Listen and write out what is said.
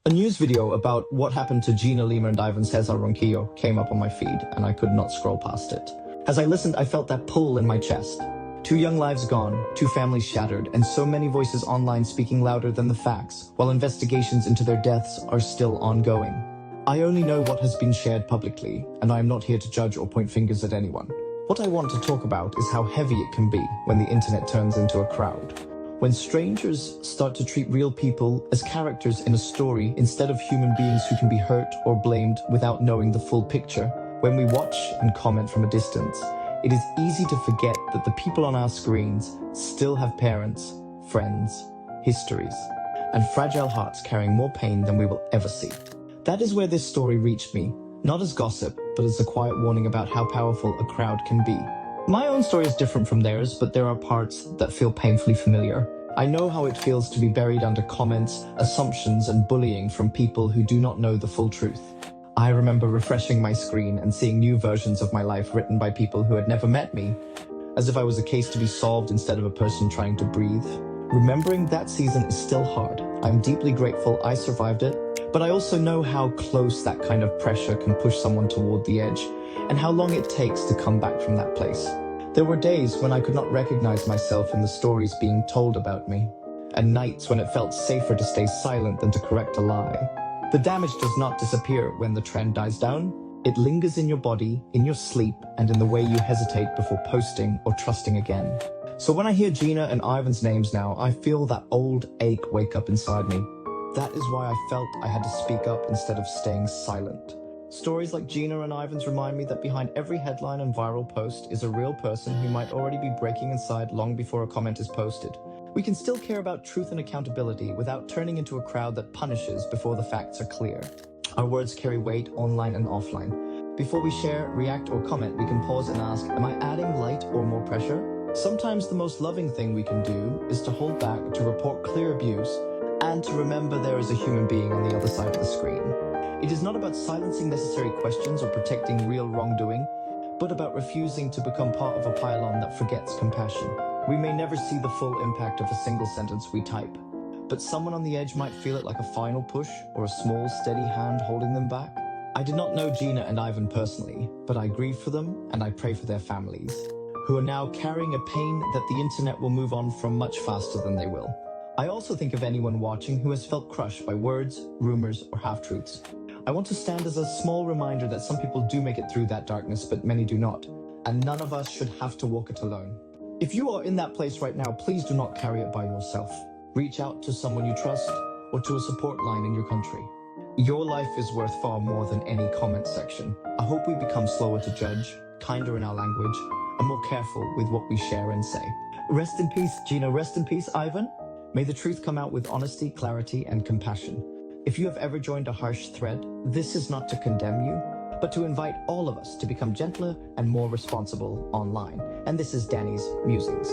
A news video about what happened to Gina, Lima, and Cezar Ronquillo came up on my feed, and I could not scroll past it. As I listened, I felt that pull in my chest. 2 young lives gone, 2 families shattered, and so many voices online speaking louder than the facts, while investigations into their deaths are still ongoing. I only know what has been shared publicly, and I am not here to judge or point fingers at anyone. What I want to talk about is how heavy it can be when the internet turns into a crowd. When strangers start to treat real people as characters in a story instead of human beings who can be hurt or blamed without knowing the full picture. When we watch and comment from a distance, it is easy to forget that the people on our screens still have parents, friends, histories, and fragile hearts carrying more pain than we will ever see. That is where this story reached me, not as gossip, but as a quiet warning about how powerful a crowd can be. My own story is different from theirs, but there are parts that feel painfully familiar. I know how it feels to be buried under comments, assumptions, and bullying from people who do not know the full truth. I remember refreshing my screen and seeing new versions of my life written by people who had never met me, as if I was a case to be solved instead of a person trying to breathe. Remembering that season is still hard. I'm deeply grateful I survived it, but I also know how close that kind of pressure can push someone toward the edge, and how long it takes to come back from that place. There were days when I could not recognize myself in the stories being told about me, and nights when it felt safer to stay silent than to correct a lie. The damage does not disappear when the trend dies down. It lingers in your body, in your sleep, and in the way you hesitate before posting or trusting again. So when I hear Gina and Ivan's names now, I feel that old ache wake up inside me. That is why I felt I had to speak up instead of staying silent. Stories like Gina and Ivan's remind me that behind every headline and viral post is a real person who might already be breaking inside long before a comment is posted. We can still care about truth and accountability without turning into a crowd that punishes before the facts are clear. Our words carry weight online and offline. Before we share, react, or comment, we can pause and ask, am I adding light or more pressure? Sometimes the most loving thing we can do is to hold back, to report clear abuse, and to remember there is a human being on the other side of the screen. It is not about silencing necessary questions or protecting real wrongdoing, but about refusing to become part of a pylon that forgets compassion. We may never see the full impact of a single sentence we type, but someone on the edge might feel it like a final push or a small, steady hand holding them back. I did not know Gina and Ivan personally, but I grieve for them and I pray for their families, who are now carrying a pain that the internet will move on from much faster than they will. I also think of anyone watching who has felt crushed by words, rumors, or half-truths. I want to stand as a small reminder that some people do make it through that darkness, but many do not, and none of us should have to walk it alone. If you are in that place right now, please do not carry it by yourself. Reach out to someone you trust or to a support line in your country. Your life is worth far more than any comment section. I hope we become slower to judge, kinder in our language, and more careful with what we share and say. Rest in peace, Gina. Rest in peace, Ivan. May the truth come out with honesty, clarity, and compassion. If you have ever joined a harsh thread, this is not to condemn you, but to invite all of us to become gentler and more responsible online. And this is Danny's Musings.